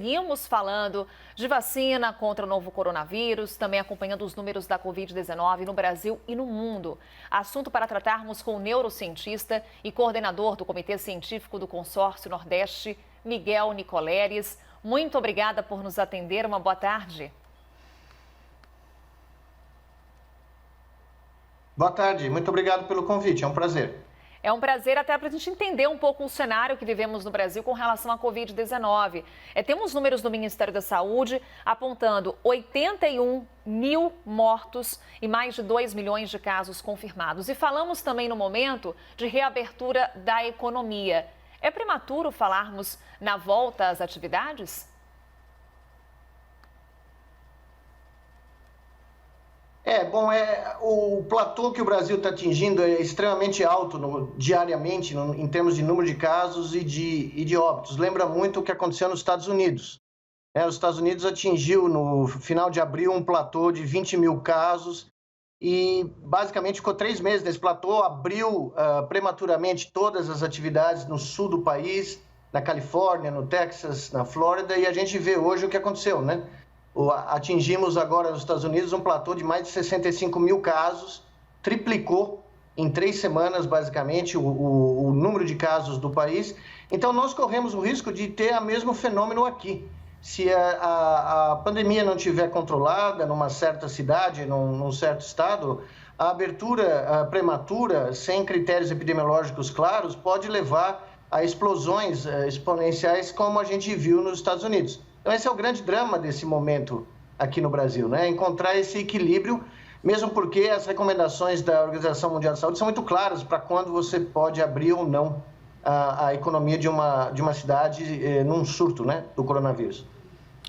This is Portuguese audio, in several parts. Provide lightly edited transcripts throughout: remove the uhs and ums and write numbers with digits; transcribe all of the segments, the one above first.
seguimos falando de vacina contra o novo coronavírus, também acompanhando os números da Covid-19 no Brasil e no mundo. Assunto para tratarmos com o neurocientista e coordenador do Comitê Científico do Consórcio Nordeste, Miguel Nicoleles. Muito obrigada por nos atender. Uma boa tarde. Boa tarde, muito obrigado pelo convite, é um prazer. É um prazer até para a gente entender um pouco o cenário que vivemos no Brasil com relação à Covid-19. Temos números do Ministério da Saúde apontando 81 mil mortos e mais de 2 milhões de casos confirmados. E falamos também no momento de reabertura da economia. É prematuro falarmos na volta às atividades? O platô que o Brasil está atingindo é extremamente alto diariamente em termos de número de casos e de óbitos. Lembra muito o que aconteceu nos Estados Unidos. Os Estados Unidos atingiu no final de abril um platô de 20 mil casos e basicamente ficou 3 meses nesse platô, abriu prematuramente todas as atividades no sul do país, na Califórnia, no Texas, na Flórida, e a gente vê hoje o que aconteceu, né? Atingimos agora nos Estados Unidos um platô de mais de 65 mil casos, triplicou em 3 semanas, basicamente, o número de casos do país. Então, nós corremos o risco de ter o mesmo fenômeno aqui. Se a pandemia não estiver controlada numa certa cidade, num certo estado, a abertura prematura, sem critérios epidemiológicos claros, pode levar a explosões exponenciais, como a gente viu nos Estados Unidos. Então, esse é o grande drama desse momento aqui no Brasil, né? Encontrar esse equilíbrio, mesmo porque as recomendações da Organização Mundial de Saúde são muito claras para quando você pode abrir ou não a economia de uma cidade num surto, né, do coronavírus.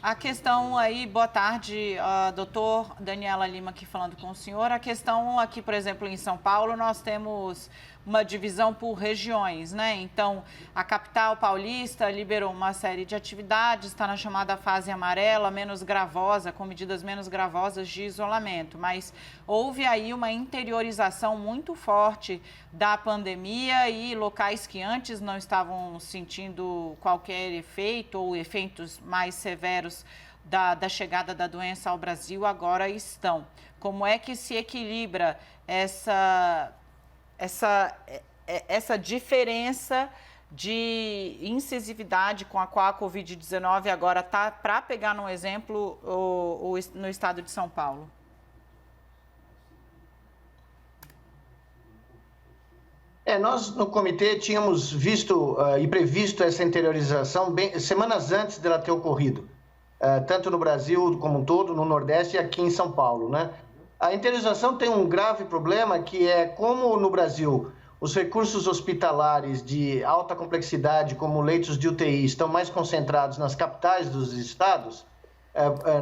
A questão aí, boa tarde, doutor Daniela Lima aqui falando com o senhor. A questão aqui, por exemplo, em São Paulo, nós temos uma divisão por regiões, né? Então, a capital paulista liberou uma série de atividades, está na chamada fase amarela, menos gravosa, com medidas menos gravosas de isolamento. Mas houve aí uma interiorização muito forte da pandemia e locais que antes não estavam sentindo qualquer efeito ou efeitos mais severos da chegada da doença ao Brasil agora estão. Como é que se equilibra essa diferença de incisividade com a qual a Covid-19 agora está, para pegar no exemplo, no estado de São Paulo? Nós no comitê tínhamos visto e previsto essa interiorização semanas antes dela ter ocorrido, tanto no Brasil como um todo, no Nordeste e aqui em São Paulo, né? A interiorização tem um grave problema, que é como no Brasil os recursos hospitalares de alta complexidade, como leitos de UTI, estão mais concentrados nas capitais dos estados.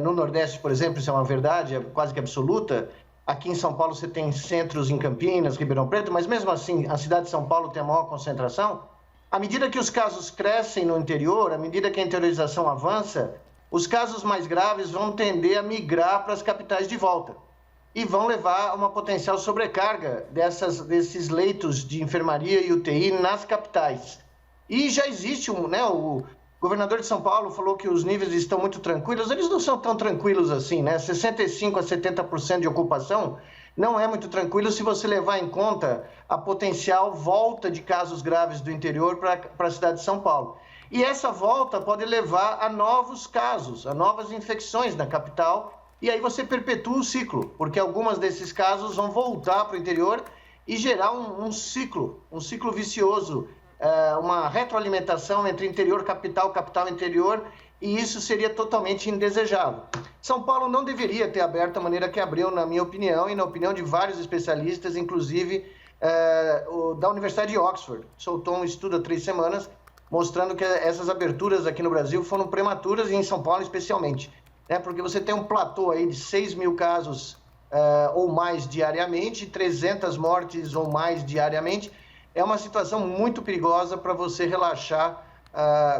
No Nordeste, por exemplo, isso é uma verdade quase que absoluta. Aqui em São Paulo você tem centros em Campinas, Ribeirão Preto, mas mesmo assim a cidade de São Paulo tem a maior concentração. À medida que os casos crescem no interior, à medida que a interiorização avança, os casos mais graves vão tender a migrar para as capitais de volta e vão levar a uma potencial sobrecarga desses leitos de enfermaria e UTI nas capitais. E já existe o governador de São Paulo falou que os níveis estão muito tranquilos. Eles não são tão tranquilos assim, né? 65% a 70% de ocupação não é muito tranquilo se você levar em conta a potencial volta de casos graves do interior para a cidade de São Paulo. E essa volta pode levar a novos casos, a novas infecções na capital. E aí você perpetua o ciclo, porque algumas desses casos vão voltar para o interior e gerar um ciclo vicioso, uma retroalimentação entre interior, capital, interior, e isso seria totalmente indesejável. São Paulo não deveria ter aberto da maneira que abriu, na minha opinião, e na opinião de vários especialistas, inclusive da Universidade de Oxford. Soltou um estudo há 3 semanas, mostrando que essas aberturas aqui no Brasil foram prematuras, e em São Paulo especialmente. Porque você tem um platô aí de 6 mil casos ou mais diariamente, 300 mortes ou mais diariamente. É uma situação muito perigosa para você relaxar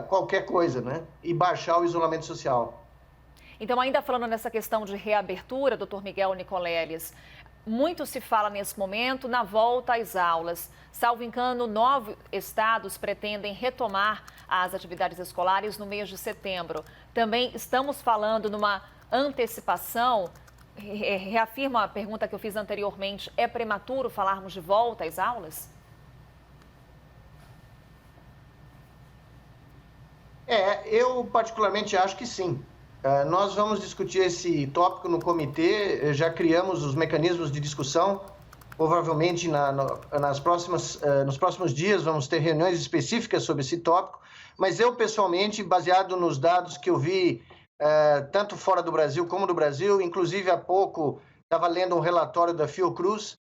qualquer coisa, né? E baixar o isolamento social. Então, ainda falando nessa questão de reabertura, doutor Miguel Nicoleles, muito se fala nesse momento na volta às aulas. Salvo engano, 9 estados pretendem retomar as atividades escolares no mês de setembro. também estamos falando numa antecipação? Reafirmo a pergunta que eu fiz anteriormente, é prematuro falarmos de volta às aulas? Eu particularmente acho que sim. Nós vamos discutir esse tópico no comitê, já criamos os mecanismos de discussão, provavelmente nos próximos dias vamos ter reuniões específicas sobre esse tópico, mas eu pessoalmente, baseado nos dados que eu vi, tanto fora do Brasil como do Brasil, inclusive há pouco estava lendo um relatório da Fiocruz,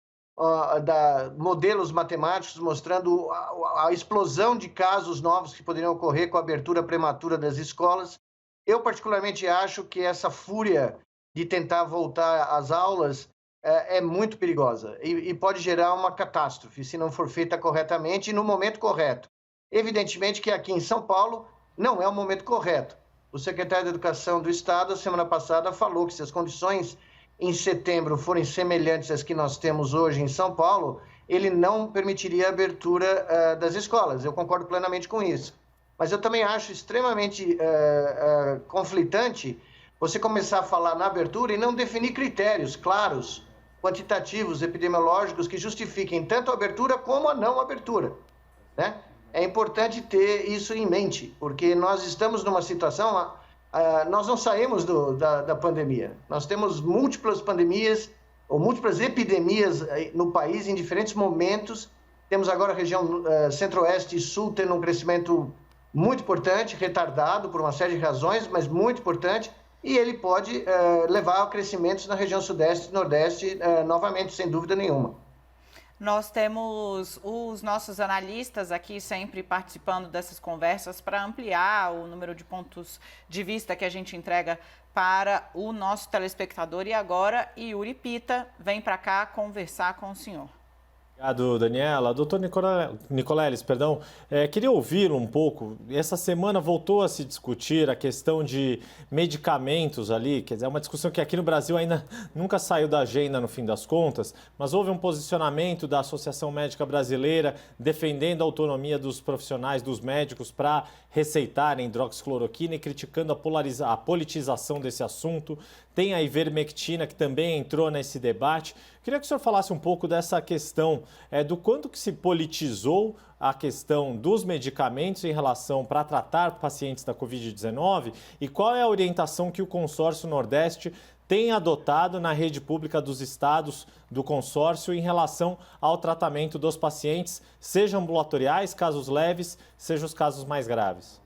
modelos matemáticos mostrando a explosão de casos novos que poderiam ocorrer com a abertura prematura das escolas. Eu particularmente acho que essa fúria de tentar voltar às aulas é muito perigosa e pode gerar uma catástrofe se não for feita corretamente e no momento correto. Evidentemente que aqui em São Paulo não é o momento correto. O secretário de Educação do Estado, semana passada, falou que se as condições em setembro forem semelhantes às que nós temos hoje em São Paulo, ele não permitiria a abertura das escolas. Eu concordo plenamente com isso. Mas eu também acho extremamente conflitante você começar a falar na abertura e não definir critérios claros, quantitativos, epidemiológicos, que justifiquem tanto a abertura como a não abertura, né? É importante ter isso em mente, porque nós estamos numa situação... nós não saímos da pandemia. Nós temos múltiplas pandemias ou múltiplas epidemias no país em diferentes momentos. Temos agora a região centro-oeste e sul tendo um crescimento muito importante, retardado por uma série de razões, mas muito importante, e ele pode levar a crescimentos na região sudeste e nordeste novamente, sem dúvida nenhuma. Nós temos os nossos analistas aqui sempre participando dessas conversas para ampliar o número de pontos de vista que a gente entrega para o nosso telespectador. E agora, Yuri Pita vem para cá conversar com o senhor. Obrigado, Daniela. Doutor Nicoleles, queria ouvir um pouco. Essa semana voltou a se discutir a questão de medicamentos ali, quer dizer, é uma discussão que aqui no Brasil ainda nunca saiu da agenda no fim das contas, mas houve um posicionamento da Associação Médica Brasileira defendendo a autonomia dos profissionais, dos médicos, para receitarem hidroxicloroquina e criticando a politização desse assunto. Tem a ivermectina, que também entrou nesse debate. Queria que o senhor falasse um pouco dessa questão, do quanto que se politizou a questão dos medicamentos em relação para tratar pacientes da Covid-19 e qual é a orientação que o consórcio Nordeste tem adotado na rede pública dos estados do consórcio em relação ao tratamento dos pacientes, sejam ambulatoriais, casos leves, sejam os casos mais graves.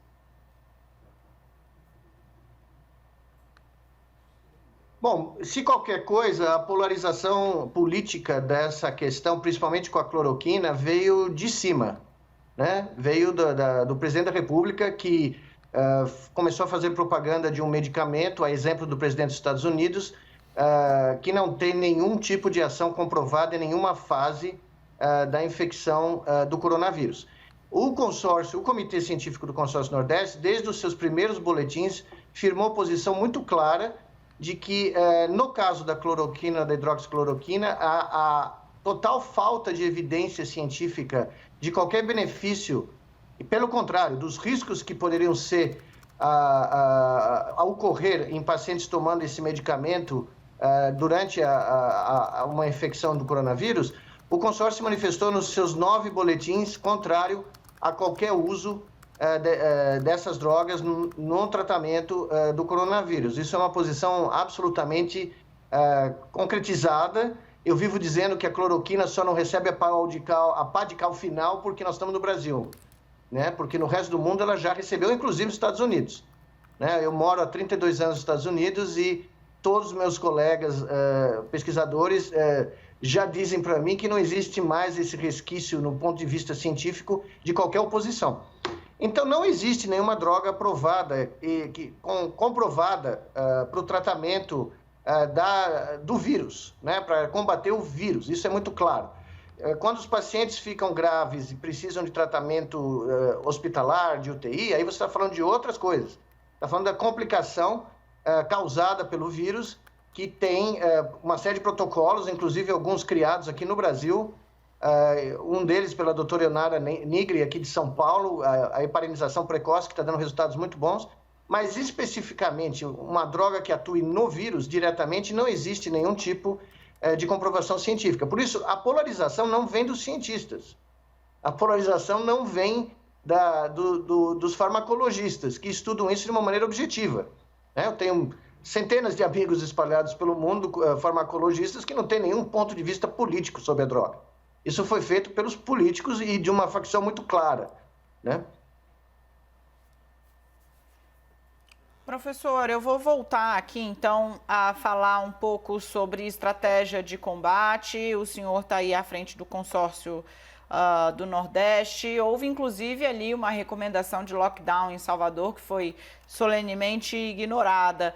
Bom, se qualquer coisa, a polarização política dessa questão, principalmente com a cloroquina, veio de cima, né? Veio do presidente da República, que começou a fazer propaganda de um medicamento, a exemplo do presidente dos Estados Unidos, que não tem nenhum tipo de ação comprovada em nenhuma fase da infecção do coronavírus. O Comitê Científico do Consórcio Nordeste, desde os seus primeiros boletins, firmou posição muito clara de que, no caso da cloroquina, da hidroxicloroquina, a total falta de evidência científica de qualquer benefício, e pelo contrário, dos riscos que poderiam ser a ocorrer em pacientes tomando esse medicamento durante uma infecção do coronavírus, o consórcio manifestou nos seus 9 boletins contrário a qualquer uso dessas drogas no tratamento do coronavírus. Isso é uma posição absolutamente concretizada. Eu vivo dizendo que a cloroquina só não recebe a pá de cal final porque nós estamos no Brasil, né? Porque no resto do mundo ela já recebeu, inclusive nos Estados Unidos, né? Eu moro há 32 anos nos Estados Unidos e todos os meus colegas pesquisadores já dizem para mim que não existe mais esse resquício, no ponto de vista científico, de qualquer oposição. Então, não existe nenhuma droga aprovada comprovada para o tratamento do vírus, né, para combater o vírus. Isso é muito claro. Quando os pacientes ficam graves e precisam de tratamento hospitalar, de UTI, aí você está falando de outras coisas. Está falando da complicação causada pelo vírus, que tem uma série de protocolos, inclusive alguns criados aqui no Brasil, um deles pela doutora Ionara Nigri, aqui de São Paulo, a heparinização precoce, que está dando resultados muito bons, mas especificamente uma droga que atue no vírus diretamente, não existe nenhum tipo de comprovação científica. Por isso, a polarização não vem dos cientistas. A polarização não vem dos farmacologistas, que estudam isso de uma maneira objetiva. Eu tenho centenas de amigos espalhados pelo mundo, farmacologistas, que não têm nenhum ponto de vista político sobre a droga. Isso foi feito pelos políticos e de uma facção muito clara, né? Professor, eu vou voltar aqui, então, a falar um pouco sobre estratégia de combate. O senhor está aí à frente do consórcio do Nordeste. Houve, inclusive, ali uma recomendação de lockdown em Salvador, que foi solenemente ignorada.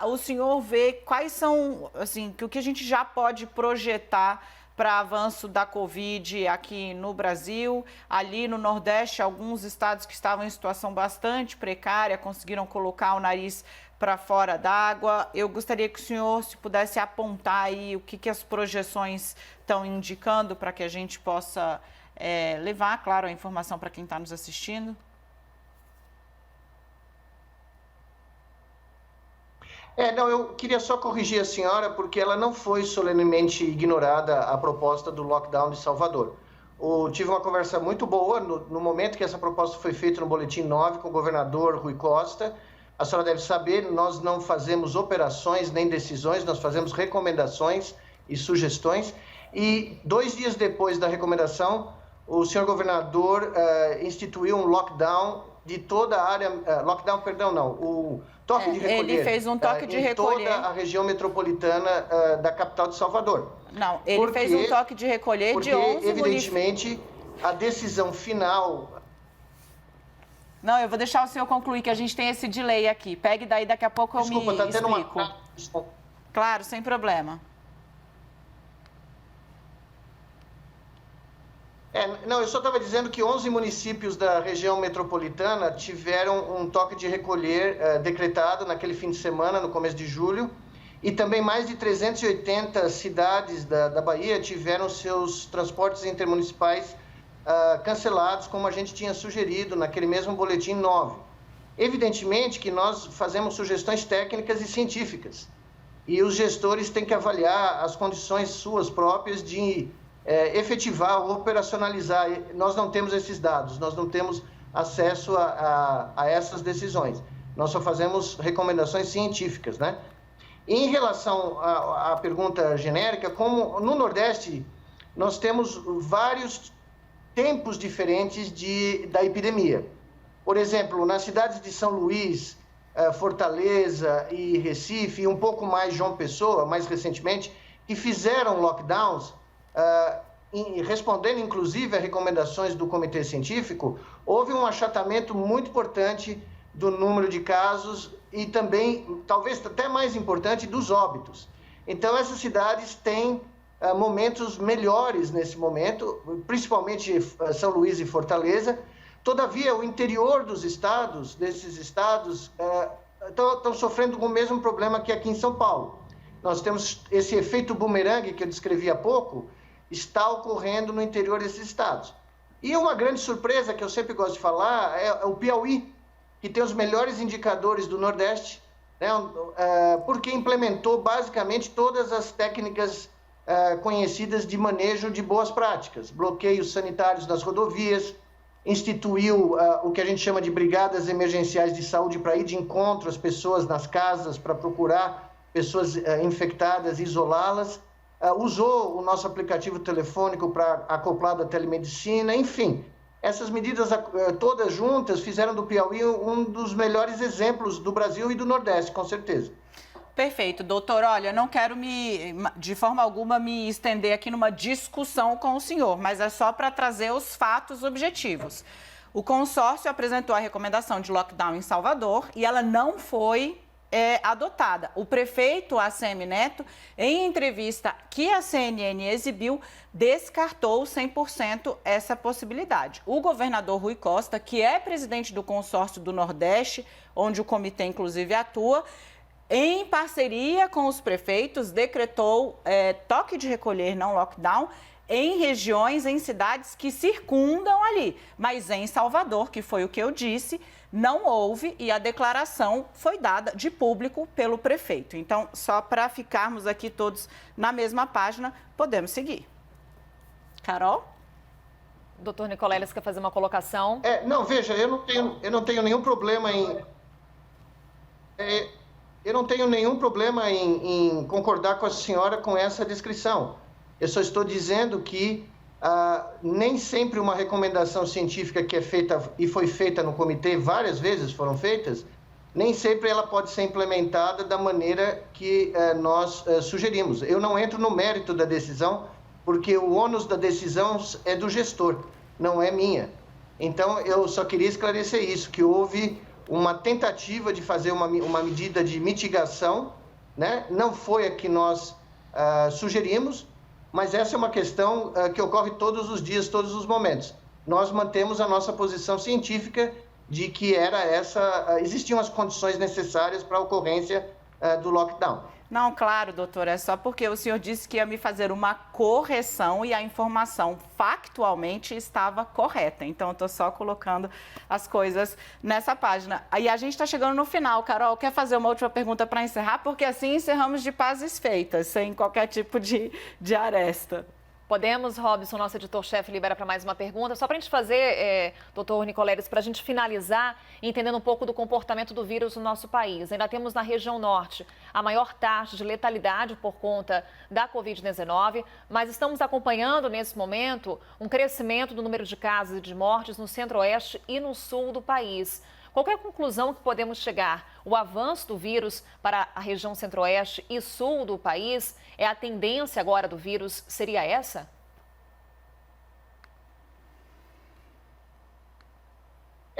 O senhor vê quais são, assim, o que a gente já pode projetar para avanço da Covid aqui no Brasil? Ali no Nordeste, alguns estados que estavam em situação bastante precária conseguiram colocar o nariz para fora d'água. Eu gostaria que o senhor, se pudesse apontar aí o que as projeções estão indicando para que a gente possa levar, claro, a informação para quem está nos assistindo. Eu queria só corrigir a senhora, porque ela não foi solenemente ignorada a proposta do lockdown de Salvador. Tive uma conversa muito boa no momento que essa proposta foi feita no Boletim 9 com o governador Rui Costa. A senhora deve saber, nós não fazemos operações nem decisões, nós fazemos recomendações e sugestões. E 2 dias depois da recomendação, o senhor governador instituiu um lockdown de toda a área... o toque de recolher. Ele fez um toque de recolher. Em toda a região metropolitana da capital de Salvador. Não, ele fez um toque de recolher de 11 municípios. Porque, evidentemente, a decisão final... Não, eu vou deixar o senhor concluir, que a gente tem esse delay aqui. Pegue daí, daqui a pouco eu me explico. Desculpa, tá tendo uma... Claro, sem problema. Eu só estava dizendo que 11 municípios da região metropolitana tiveram um toque de recolher decretado naquele fim de semana, no começo de julho, e também mais de 380 cidades da Bahia tiveram seus transportes intermunicipais cancelados, como a gente tinha sugerido naquele mesmo Boletim 9. Evidentemente que nós fazemos sugestões técnicas e científicas, e os gestores têm que avaliar as condições suas próprias de efetivar ou operacionalizar. Nós não temos esses dados, nós não temos acesso a essas decisões. Nós só fazemos recomendações científicas, né? Em relação à pergunta genérica, como no Nordeste nós temos vários tempos diferentes da epidemia. Por exemplo, nas cidades de São Luís, Fortaleza e Recife, e um pouco mais João Pessoa, mais recentemente, que fizeram lockdowns, respondendo inclusive a recomendações do Comitê Científico, houve um achatamento muito importante do número de casos e também, talvez até mais importante, dos óbitos. Então, essas cidades têm momentos melhores nesse momento, principalmente São Luís e Fortaleza. Todavia, o interior desses estados, estão sofrendo com o mesmo problema que aqui em São Paulo. Nós temos esse efeito bumerangue que eu descrevi há pouco, está ocorrendo no interior desses estados. E uma grande surpresa que eu sempre gosto de falar é o Piauí, que tem os melhores indicadores do Nordeste, né, porque implementou basicamente todas as técnicas conhecidas de manejo de boas práticas, bloqueios sanitários nas rodovias, instituiu o que a gente chama de brigadas emergenciais de saúde para ir de encontro às pessoas nas casas, para procurar pessoas infectadas e isolá-las, usou o nosso aplicativo telefônico para acoplado à telemedicina, enfim. Essas medidas todas juntas fizeram do Piauí um dos melhores exemplos do Brasil e do Nordeste, com certeza. Perfeito, doutor. Olha, não quero de forma alguma me estender aqui numa discussão com o senhor, mas é só para trazer os fatos objetivos. O consórcio apresentou a recomendação de lockdown em Salvador e ela não foi adotada. O prefeito ACM Neto, em entrevista que a CNN exibiu, descartou 100% essa possibilidade. O governador Rui Costa, que é presidente do consórcio do Nordeste, onde o comitê inclusive atua, em parceria com os prefeitos, decretou toque de recolher, não lockdown, em regiões, em cidades que circundam ali. Mas em Salvador, que foi o que eu disse, não houve e a declaração foi dada de público pelo prefeito. Então, só para ficarmos aqui todos na mesma página, podemos seguir. Carol? Doutor Nicoleles quer fazer uma colocação? Não, veja, eu não tenho nenhum problema em... eu não tenho nenhum problema em concordar com a senhora com essa descrição. Eu só estou dizendo que nem sempre uma recomendação científica que é feita e foi feita no comitê, várias vezes foram feitas, nem sempre ela pode ser implementada da maneira que nós sugerimos. Eu não entro no mérito da decisão, porque o ônus da decisão é do gestor, não é minha. Então, eu só queria esclarecer isso, que houve uma tentativa de fazer uma medida de mitigação, né? Não foi a que nós sugerimos, mas essa é uma questão que ocorre todos os dias, todos os momentos. Nós mantemos a nossa posição científica de que existiam as condições necessárias para a ocorrência do lockdown. Não, claro, doutor, é só porque o senhor disse que ia me fazer uma correção e a informação factualmente estava correta. Então, eu estou só colocando as coisas nessa página. E a gente está chegando no final. Carol, quer fazer uma última pergunta para encerrar? Porque assim encerramos de pazes feitas, sem qualquer tipo de aresta. Podemos, Robson, nosso editor-chefe, libera para mais uma pergunta. Só para a gente fazer, doutor Nicoleles, para a gente finalizar, entendendo um pouco do comportamento do vírus no nosso país. Ainda temos na região norte a maior taxa de letalidade por conta da Covid-19, mas estamos acompanhando, nesse momento, um crescimento do número de casos e de mortes no centro-oeste e no sul do país. Qual é a conclusão que podemos chegar? O avanço do vírus para a região centro-oeste e sul do país, a tendência agora do vírus seria essa?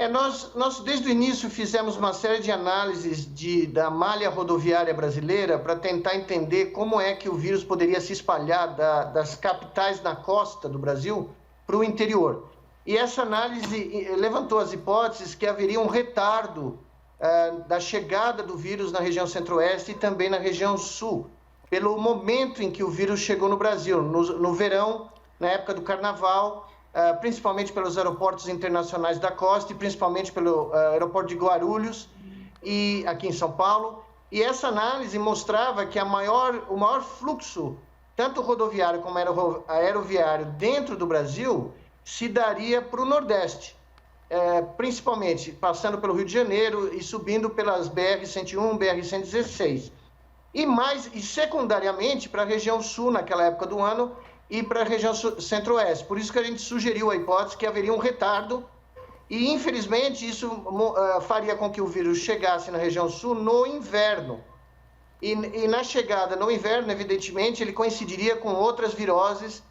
Nós desde o início fizemos uma série de análises da malha rodoviária brasileira para tentar entender como é que o vírus poderia se espalhar das capitais na costa do Brasil para o interior. E essa análise levantou as hipóteses que haveria um retardo da chegada do vírus na região centro-oeste e também na região sul, pelo momento em que o vírus chegou no Brasil, no verão, na época do carnaval, principalmente pelos aeroportos internacionais da costa e principalmente pelo aeroporto de Guarulhos, e aqui em São Paulo. E essa análise mostrava que o maior fluxo, tanto rodoviário como aeroviário, dentro do Brasil, se daria para o Nordeste, principalmente passando pelo Rio de Janeiro e subindo pelas BR-101, BR-116. E secundariamente para a região sul naquela época do ano e para a região centro-oeste. Por isso que a gente sugeriu a hipótese que haveria um retardo e, infelizmente, isso faria com que o vírus chegasse na região sul no inverno. E na chegada no inverno, evidentemente, ele coincidiria com outras viroses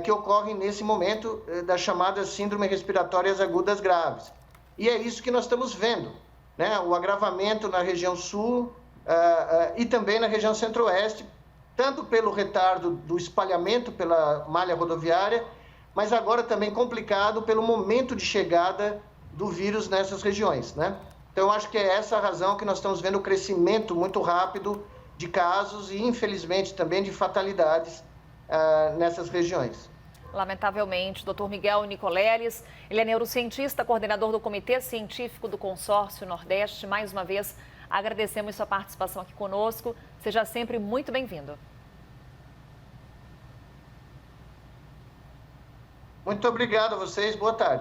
que ocorrem nesse momento das chamadas síndromes respiratórias agudas graves. E é isso que nós estamos vendo, né? O agravamento na região sul e também na região centro-oeste, tanto pelo retardo do espalhamento pela malha rodoviária, mas agora também complicado pelo momento de chegada do vírus nessas regiões, né? Então, eu acho que é essa a razão que nós estamos vendo o crescimento muito rápido de casos e, infelizmente, também de fatalidades nessas regiões. Lamentavelmente, Dr. Miguel Nicoleles, ele é neurocientista, coordenador do Comitê Científico do Consórcio Nordeste. Mais uma vez, agradecemos sua participação aqui conosco. Seja sempre muito bem-vindo. Muito obrigado a vocês. Boa tarde.